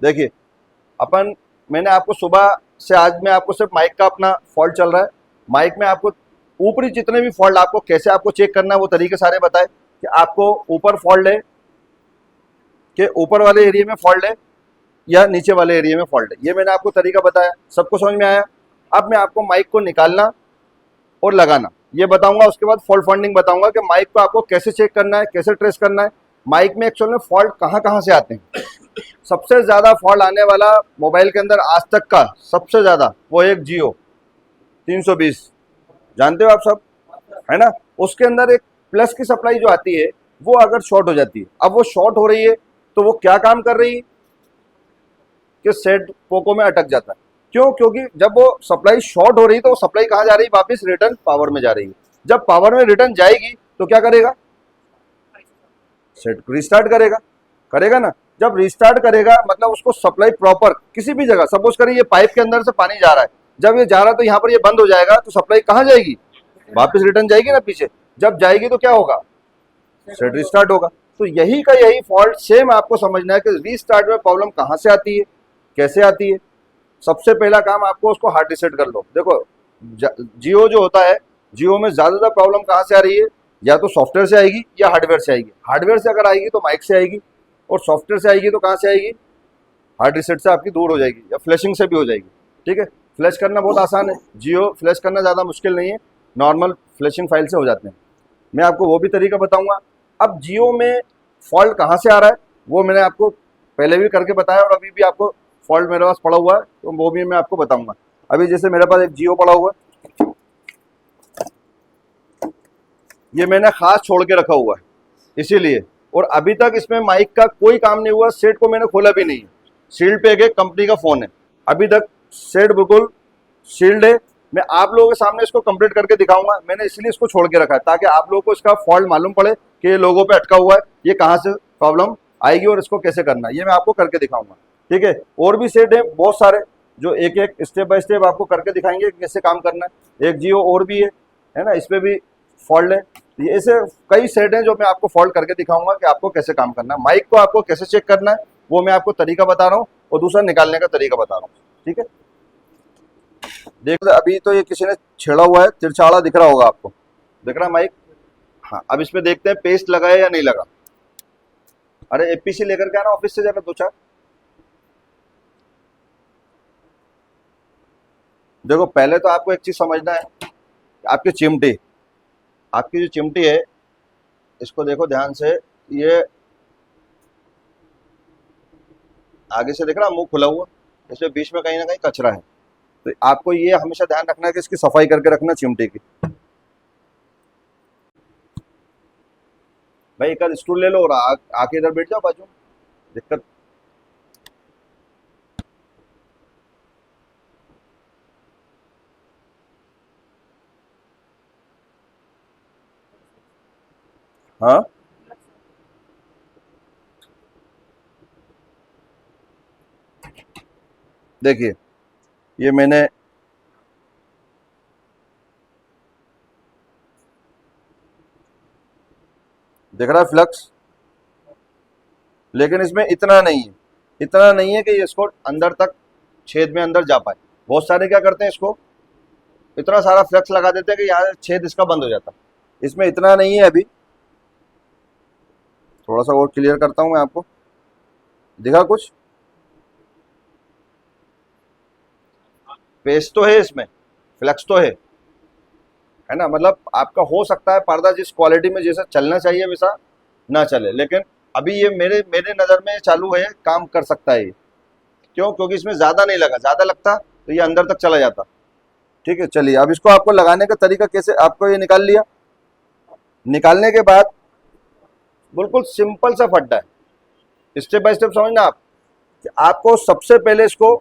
देखिए, अपन मैंने आपको सुबह से आज में आपको सिर्फ माइक का अपना फॉल्ट चल रहा है। माइक में आपको ऊपरी जितने भी फॉल्ट आपको कैसे आपको चेक करना है वो तरीके सारे बताए कि आपको ऊपर फॉल्ट है कि ऊपर वाले एरिया में फॉल्ट है या नीचे वाले एरिया में फॉल्ट है। ये मैंने आपको तरीका बताया, सबको समझ में आया। अब मैं आपको माइक को निकालना और लगाना ये बताऊंगा, उसके बाद फॉल्ट फाइंडिंग बताऊंगा कि माइक को आपको कैसे चेक करना है, कैसे ट्रेस करना है। माइक में एक्चुअल में फॉल्ट कहाँ कहाँ से आते हैं। सबसे ज्यादा फॉल्ट आने वाला मोबाइल के अंदर आज तक का सबसे ज्यादा वो एक जियो 320, जानते हो आप सब, है ना। उसके अंदर एक प्लस की सप्लाई जो आती है वो अगर शॉर्ट हो जाती है, अब वो शॉर्ट हो रही है तो वो क्या काम कर रही है कि सेट पोको में अटक जाता है। क्यों? क्योंकि जब वो सप्लाई शॉर्ट हो रही है तो वो सप्लाई कहाँ जा रही है, वापस रिटर्न पावर में जा रही है। जब पावर में रिटर्न जाएगी तो क्या करेगा, सेट रिस्टार्ट करेगा, करेगा ना। जब रिस्टार्ट करेगा मतलब उसको सप्लाई प्रॉपर किसी भी जगह, सपोज करिए ये पाइप के अंदर से पानी जा रहा है, जब ये जा रहा है तो यहाँ पर ये बंद हो जाएगा तो सप्लाई कहाँ जाएगी, वापस रिटर्न जाएगी ना पीछे। जब जाएगी तो क्या होगा, सेट रिस्टार्ट होगा। तो यही का यही फॉल्ट सेम आपको समझना है कि रीस्टार्ट में प्रॉब्लम कहाँ से आती है, कैसे आती है। सबसे पहला काम आपको उसको हार्ड रिसेट कर लो। देखो जियो जो होता है, जियो में ज्यादातर प्रॉब्लम कहाँ से आ रही है, या तो सॉफ्टवेयर से आएगी या हार्डवेयर से आएगी। हार्डवेयर से अगर आएगी तो माइक से आएगी, और सॉफ्टवेयर से आएगी तो कहाँ से आएगी, हार्ड रिसेट से आपकी दूर हो जाएगी या फ्लैशिंग से भी हो जाएगी। ठीक है, फ्लैश करना बहुत आसान है, जियो फ्लैश करना ज़्यादा मुश्किल नहीं है, नॉर्मल फ्लैशिंग फाइल से हो जाते हैं। मैं आपको वो भी तरीका बताऊंगा। अब जियो में फॉल्ट कहाँ से आ रहा है वो मैंने आपको पहले भी करके बताया, और अभी भी आपको फॉल्ट मेरे पास पड़ा हुआ है तो वो भी मैं आपको बताऊंगा। अभी जैसे मेरे पास एक जियो पड़ा हुआ है, ये मैंने खास छोड़ के रखा हुआ है इसीलिए, और अभी तक इसमें माइक का कोई काम नहीं हुआ, सेट को मैंने खोला भी नहीं है। शील्ड पे एक कंपनी का फोन है, अभी तक सेट बिल्कुल शील्ड है। मैं आप लोगों के सामने इसको कंप्लीट करके दिखाऊंगा, मैंने इसलिए इसको छोड़ के रखा है ताकि आप लोगों को इसका फॉल्ट मालूम पड़े कि ये लोगों पे अटका हुआ है, ये कहाँ से प्रॉब्लम आएगी और इसको कैसे करना है, ये मैं आपको करके दिखाऊंगा। ठीक है, और भी सेट है बहुत सारे जो एक एक स्टेप बाय स्टेप आपको करके दिखाएंगे कि कैसे काम करना है। एक जियो और भी है ना, इसमें भी फॉल्ट है। ये ऐसे कई सेट हैं जो मैं आपको फॉल्ट करके दिखाऊंगा कि आपको कैसे काम करना है, माइक को आपको कैसे चेक करना है वो मैं आपको तरीका बता रहा हूँ, और दूसरा निकालने का तरीका बता रहा हूँ। ठीक है, देख अभी तो ये किसी ने छेड़ा हुआ है, तिरछाड़ा दिख रहा होगा आपको, दिख रहा है माइक। हाँ, अब इसमें देखते हैं पेस्ट लगा है या नहीं लगा। अरे एपीसी लेकर के आना ऑफिस से जरा दो चार। देखो पहले तो आपको एक चीज समझना है, आपकी चिमटी, आपकी जो चिमटी है इसको देखो ध्यान से, ये आगे से दिख रहा मुंह खुला हुआ, इसमें बीच में कहीं ना कहीं कचरा है। तो आपको ये हमेशा ध्यान रखना है कि इसकी सफाई करके रखना चिमटे की। भाई एक आध स्टूल ले लो और आके इधर बैठ जाओ बाजू में, दिक्कत। हाँ, देखिए ये मैंने, देख रहा है फ्लक्स, लेकिन इसमें इतना नहीं है, इतना नहीं है कि ये इसको अंदर तक छेद में अंदर जा पाए। बहुत सारे क्या करते हैं, इसको इतना सारा फ्लक्स लगा देते हैं कि यहाँ छेद इसका बंद हो जाता है। इसमें इतना नहीं है अभी, थोड़ा सा और क्लियर करता हूँ मैं आपको, दिखा कुछ, पेस्ट तो है इसमें, फ्लक्स तो है ना। मतलब आपका हो सकता है पर्दा जिस क्वालिटी में जैसा चलना चाहिए वैसा ना चले, लेकिन अभी ये मेरे मेरे नज़र में चालू है, काम कर सकता है ये। क्यों? क्योंकि इसमें ज़्यादा नहीं लगा, ज़्यादा लगता तो ये अंदर तक चला जाता। ठीक है, चलिए अब इसको आपको लगाने का तरीका कैसे, आपको ये निकाल लिया, निकालने के बाद बिल्कुल सिंपल सा फड्डा है, स्टेप बाय स्टेप समझना आप। कि आपको सबसे पहले इसको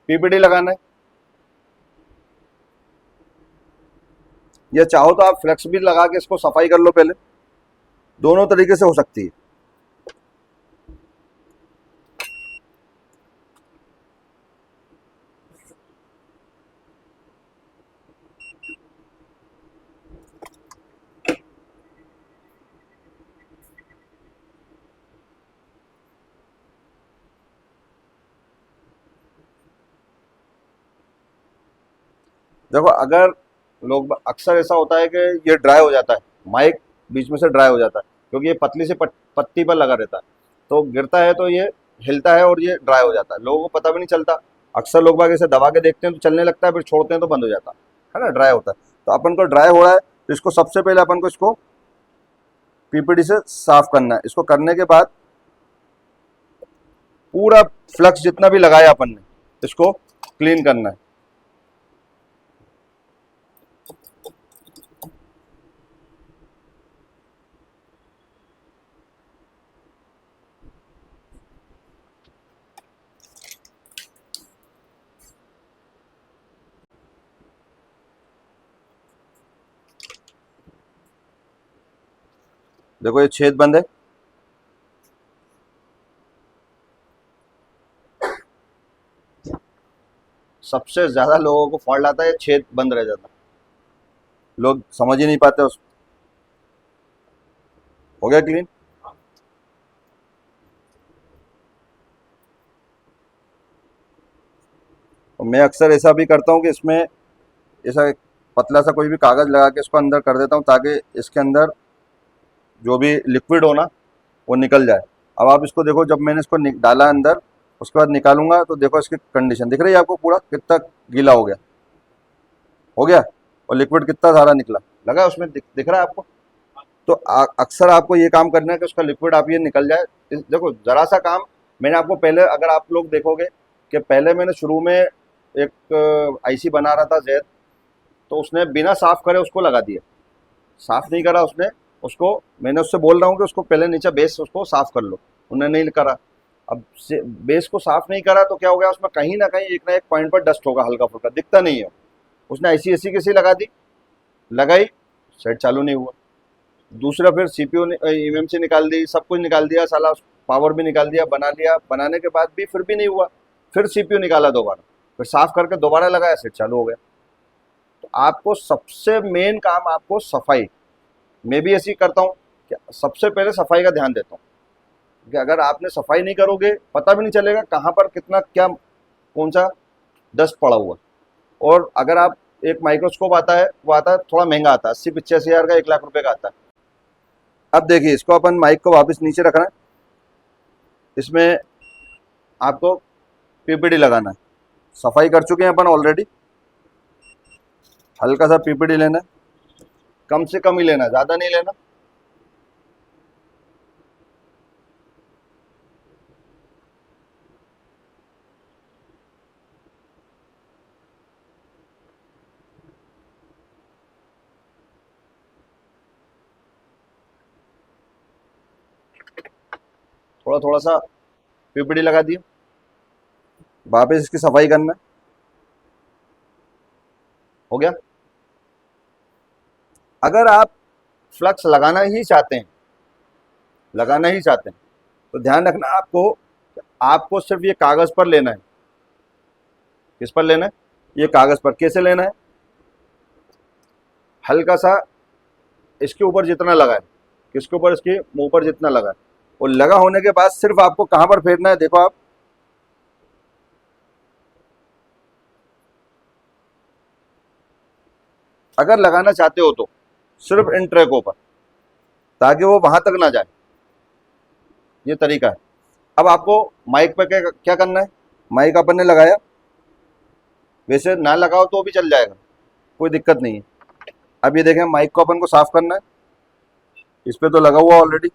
पीपीडी लगाना है, या चाहो तो आप फ्लेक्स भी लगा के इसको सफाई कर लो पहले, दोनों तरीके से हो सकती है। देखो अगर लोग अक्सर ऐसा होता है कि ये ड्राई हो जाता है, माइक बीच में से ड्राई हो जाता है, क्योंकि ये पतली सी पत्ती पर लगा रहता है, तो गिरता है तो ये हिलता है और ये ड्राई हो जाता है, लोगों को पता भी नहीं चलता। अक्सर लोग बाग इसे दबा के देखते हैं तो चलने लगता है, फिर छोड़ते हैं तो बंद हो जाता है ना, ड्राई होता है। तो अपन को ड्राई हो रहा है तो इसको सबसे पहले अपन को इसको पीपीटी से साफ करना है। इसको करने के बाद पूरा फ्लक्स जितना भी लगाया अपन ने इसको क्लीन करना है। देखो ये छेद बंद है, सबसे ज्यादा लोगों को फॉल्ट आता है छेद बंद रह जाता है, लोग समझ ही नहीं पाते उसको। हो गया क्लीन। और मैं अक्सर ऐसा भी करता हूँ कि इसमें ऐसा एक पतला सा कोई भी कागज लगा के इसको अंदर कर देता हूँ, ताकि इसके अंदर जो भी लिक्विड हो ना वो निकल जाए। अब आप इसको देखो, जब मैंने इसको डाला अंदर, उसके बाद निकालूंगा तो देखो इसकी कंडीशन दिख रही है आपको, पूरा कितना गीला हो गया, हो गया। और लिक्विड कितना सारा निकला, लगा उसमें दिख रहा है आपको। तो अक्सर आपको ये काम करना है कि उसका लिक्विड आप ये निकल जाए। देखो जरा सा काम मैंने आपको पहले, अगर आप लोग देखोगे कि पहले मैंने शुरू में एक आईसी बना रहा था जैद, तो उसने बिना साफ करे उसको लगा दिया, साफ नहीं करा उसने उसको। मैंने उससे बोल रहा हूँ कि उसको पहले नीचे बेस उसको साफ कर लो, उन्होंने नहीं करा। अब बेस को साफ नहीं करा तो क्या हो गया, उसमें कहीं ना एक पॉइंट पर डस्ट होगा, हल्का फुल्का दिखता नहीं है। उसने ऐसी ऐसी कैसी लगा दी, लगाई, सेट चालू नहीं हुआ। दूसरा फिर सीपीयू एमएमसी निकाल दी, सब कुछ निकाल दिया साला, पावर भी निकाल दिया, बना लिया, बनाने के बाद भी फिर भी नहीं हुआ। फिर सीपीयू निकाला दोबारा, फिर साफ करके दोबारा लगाया, सेट चालू हो गया। तो आपको सबसे मेन काम, आपको सफाई, मैं भी ऐसी करता हूँ कि सबसे पहले सफाई का ध्यान देता हूँ, कि अगर आपने सफाई नहीं करोगे पता भी नहीं चलेगा कहाँ पर कितना क्या कौन सा डस्ट पड़ा हुआ। और अगर आप, एक माइक्रोस्कोप आता है, वो आता है थोड़ा महंगा आता है, 80-85 हज़ार का, 1 लाख रुपए का आता है। अब देखिए इसको अपन माइक को वापस नीचे रखना है, इसमें आपको पीपीटी लगाना है। सफाई कर चुके हैं अपन ऑलरेडी, हल्का सा पीपीटी लेना है, कम से कम ही लेना है, ज़्यादा नहीं लेना। थोड़ा थोड़ा सा पीपीटी लगा दिए, वापस इसकी सफाई करना है। हो गया। अगर आप फ्लक्स लगाना ही चाहते हैं, लगाना ही चाहते हैं, तो ध्यान रखना आपको, आपको सिर्फ ये कागज पर लेना है। किस पर लेना है, ये कागज पर। कैसे लेना है, हल्का सा इसके ऊपर जितना लगा है, किसके ऊपर, इसके मुंह पर जितना लगा है, और लगा होने के बाद सिर्फ आपको कहां पर फेरना है, देखो आप, अगर लगाना चाहते हो तो सिर्फ इन ट्रैकों पर, ताकि वो वहां तक ना जाए। ये तरीका है। अब आपको माइक पर क्या क्या करना है, माइक अपन ने लगाया, वैसे ना लगाओ तो भी चल जाएगा, कोई दिक्कत नहीं है। अब ये देखें, माइक को अपन को साफ करना है, इस पे तो लगा हुआ ऑलरेडी।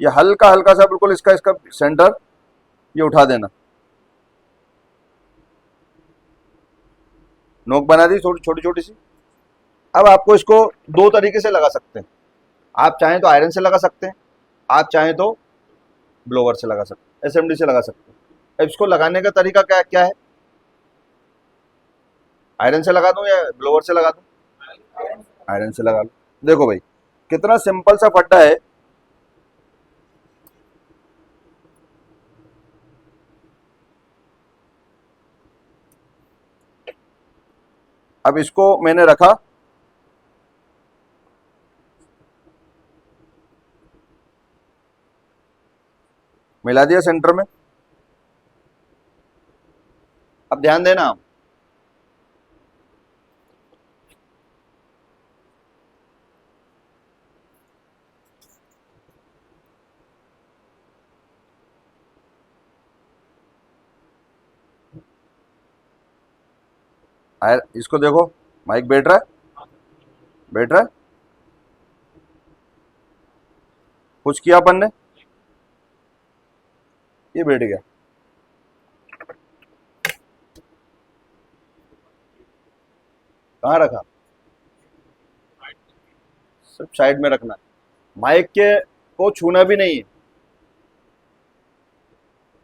ये हल्का हल्का सा बिल्कुल इसका इसका सेंटर ये उठा देना, नोक बना दी छोटी छोटी छोटी सी। अब आपको इसको दो तरीके से लगा सकते हैं, आप चाहें तो आयरन से लगा सकते हैं, आप चाहें तो ब्लोवर से लगा सकते हैं, एसएमडी से लगा सकते हैं। अब इसको लगाने का तरीका क्या क्या है, आयरन से लगा दूं या ब्लोवर से लगा दूं, आयरन से लगा लो। देखो भाई कितना सिंपल सा फड्डा है। अब इसको मैंने रखा, मिला दिया सेंटर में। अब ध्यान देना, इसको देखो, माइक बैठ रहा है, बैठ रहा है, कुछ किया अपन ने, ये बैठ गया। कहाँ रखा? सिर्फ साइड में रखना है, माइक के को छूना भी नहीं है।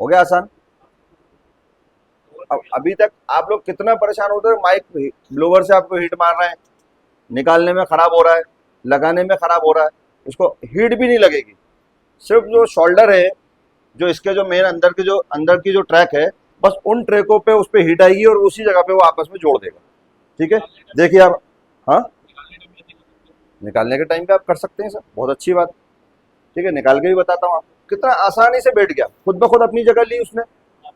हो गया आसान। अब अभी तक आप लोग कितना परेशान होते हैं, माइक ब्लोवर से आपको हीट मार रहे हैं, निकालने में खराब हो रहा है, लगाने में खराब हो रहा है, इसको हीट भी नहीं लगेगी। सिर्फ जो शोल्डर है, जो इसके जो मेन अंदर की जो ट्रैक है, बस उन ट्रैकों पे उस पर हीट आएगी और उसी जगह पे वो आपस में जोड़ देगा। ठीक है, देखिए आप। हाँ, निकालने के टाइम पे आप कर सकते हैं सर, बहुत अच्छी बात। ठीक है, निकाल के भी बताता हूँ आपको, कितना आसानी से बैठ गया, खुद ब खुद अपनी जगह ली उसने,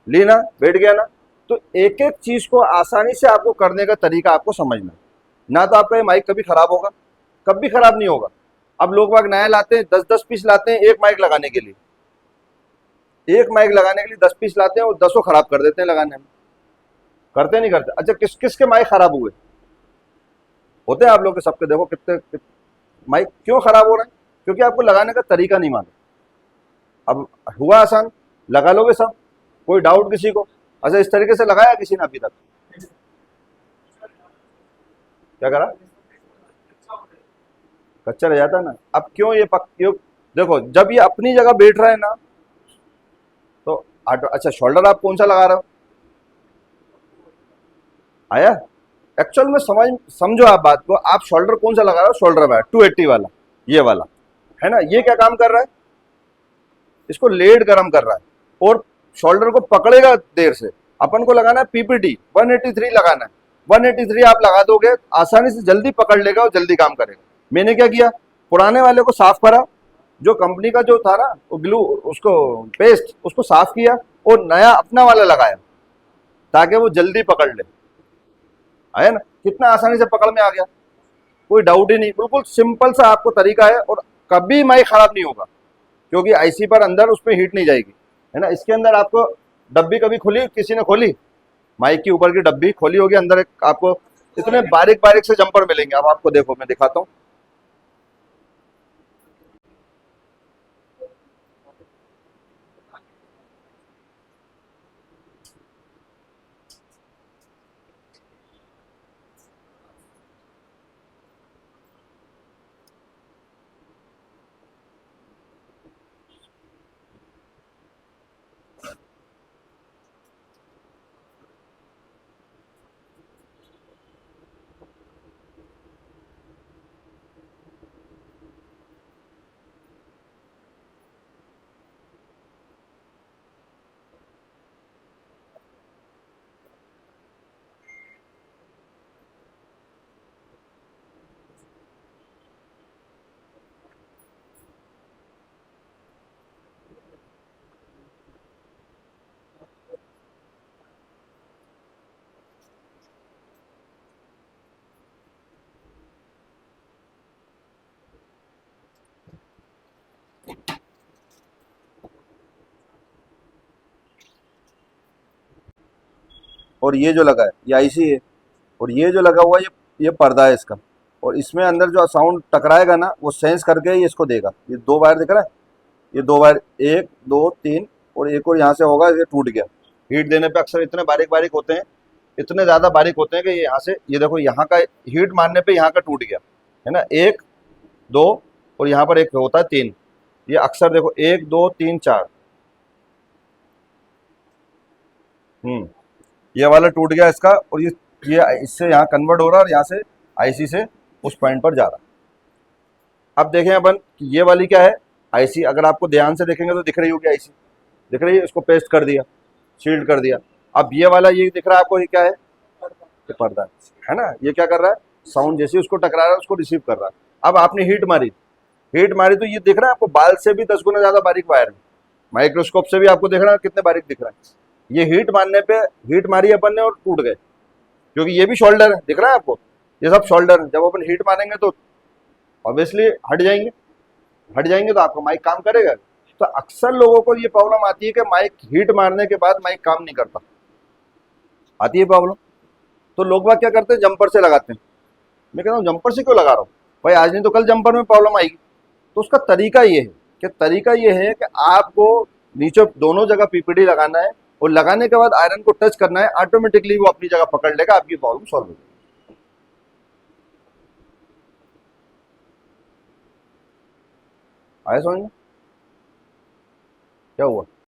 ली ना, बैठ गया ना। तो एक एक चीज को आसानी से आपको करने का तरीका आपको समझना है। ना तो आपका ये माइक कभी खराब होगा, कभी खराब नहीं होगा। अब लोग बाग नया लाते हैं, 10-10 पीस लाते हैं एक माइक लगाने के लिए, एक माइक लगाने के लिए 10 पीस लाते हैं और 10 खराब कर देते हैं लगाने में। करते नहीं करते? अच्छा, किस किस के माइक खराब हुए होते हैं आप लोग के? सबके देखो कितने माइक क्यों खराब हो रहे हैं? क्योंकि आपको लगाने का तरीका नहीं मालूम। अब हुआ आसान, लगा लोगे सब, कोई डाउट किसी को? अच्छा, इस तरीके से लगाया किसी ने अभी तक? क्या करा? कच्चा रह जाता है ना। अब क्यों ये क्यों? देखो, जब ये अपनी जगह बैठ रहा है ना, तो अच्छा, शोल्डर आप कौन सा लगा रहे हो? आया? एक्चुअल में समझो आप बात को, आप शोल्डर कौन सा लगा रहे हो? शोल्डर वाला 280 वाला, ये वाला है ना। ये क्या काम कर रहा है? इसको लेड गर्म कर रहा है और शोल्डर को पकड़ेगा देर से। अपन को लगाना है पीपीटी 183 लगाना है। 183 आप लगा दोगे, आसानी से जल्दी पकड़ लेगा और जल्दी काम करेगा। मैंने क्या किया, पुराने वाले को साफ करा, जो कंपनी का जो था ना वो ग्लू, उसको पेस्ट, उसको साफ किया और नया अपना वाला लगाया, ताकि वो जल्दी पकड़ ले। आया ना, कितना आसानी से पकड़ में आ गया, कोई डाउट ही नहीं। बिल्कुल सिंपल सा आपको तरीका है और कभी माइक खराब नहीं होगा, क्योंकि आईसी पर अंदर उस पर हीट नहीं जाएगी, है ना। इसके अंदर आपको डब्बी कभी खुली, किसी ने खोली? माइक की ऊपर की डब्बी खोली होगी, अंदर एक आपको इतने बारीक बारीक से जंपर मिलेंगे। अब आपको देखो, मैं दिखाता हूँ। और ये जो लगा है ये आईसी है, और ये जो लगा हुआ है ये पर्दा है इसका। और इसमें अंदर जो साउंड टकराएगा ना, वो सेंस करके ये इसको देगा। ये 2 वायर दिख रहा है, ये 2 वायर, 1 2 3, और एक और यहाँ से होगा, ये टूट गया। हीट देने पे अक्सर इतने बारीक बारीक होते हैं, इतने ज़्यादा बारीक होते हैं कि ये यहाँ से, ये देखो यहाँ का हीट मारने पे यहाँ का टूट गया, है ना। 1 2, और यहाँ पर एक होता है 3। ये अक्सर देखो 1 2 3 4, ये वाला टूट गया इसका, और ये इससे यहाँ कन्वर्ट हो रहा है और यहाँ से आईसी से उस पॉइंट पर जा रहा है। अब देखें अपन कि ये वाली क्या है, आईसी। अगर आपको ध्यान से देखेंगे तो दिख रही होगी आईसी, दिख रही है। इसको पेस्ट कर दिया, शील्ड कर दिया। अब ये वाला ये दिख रहा है आपको, ये क्या है? ये पर्दा है ना। ये क्या कर रहा है? साउंड जैसे उसको टकरा रहा है उसको रिसीव कर रहा है। अब आपने हीट मारी, हीट मारी तो ये दिख रहा है आपको, बाल से भी 10 गुना ज्यादा बारीक वायर है। माइक्रोस्कोप से भी आपको दिख रहा है कितने बारीक दिख रहा है। ये हीट मारने पे, हीट मारी अपन ने और टूट गए, क्योंकि ये भी शोल्डर है, दिख रहा है आपको, ये सब शोल्डर है। जब अपन हीट मारेंगे तो ऑब्वियसली हट जाएंगे, हट जाएंगे तो आपका माइक काम करेगा। तो अक्सर लोगों को ये प्रॉब्लम आती है कि माइक हीट मारने के बाद माइक काम नहीं करता, आती है प्रॉब्लम। तो लोग बाग क्या करते हैं, जंपर से लगाते हैं। मैं कहता हूँ जंपर से क्यों लगा रहा हूँ भाई, आज नहीं तो कल जंपर में प्रॉब्लम आएगी। तो उसका तरीका ये है कि आपको नीचे दोनों जगह पीपीडी लगाना है, और लगाने के बाद आयरन को टच करना है, ऑटोमेटिकली वो अपनी जगह पकड़ लेगा, आपकी प्रॉब्लम सॉल्व हो जाएगी। आया समझ में? क्या हुआ?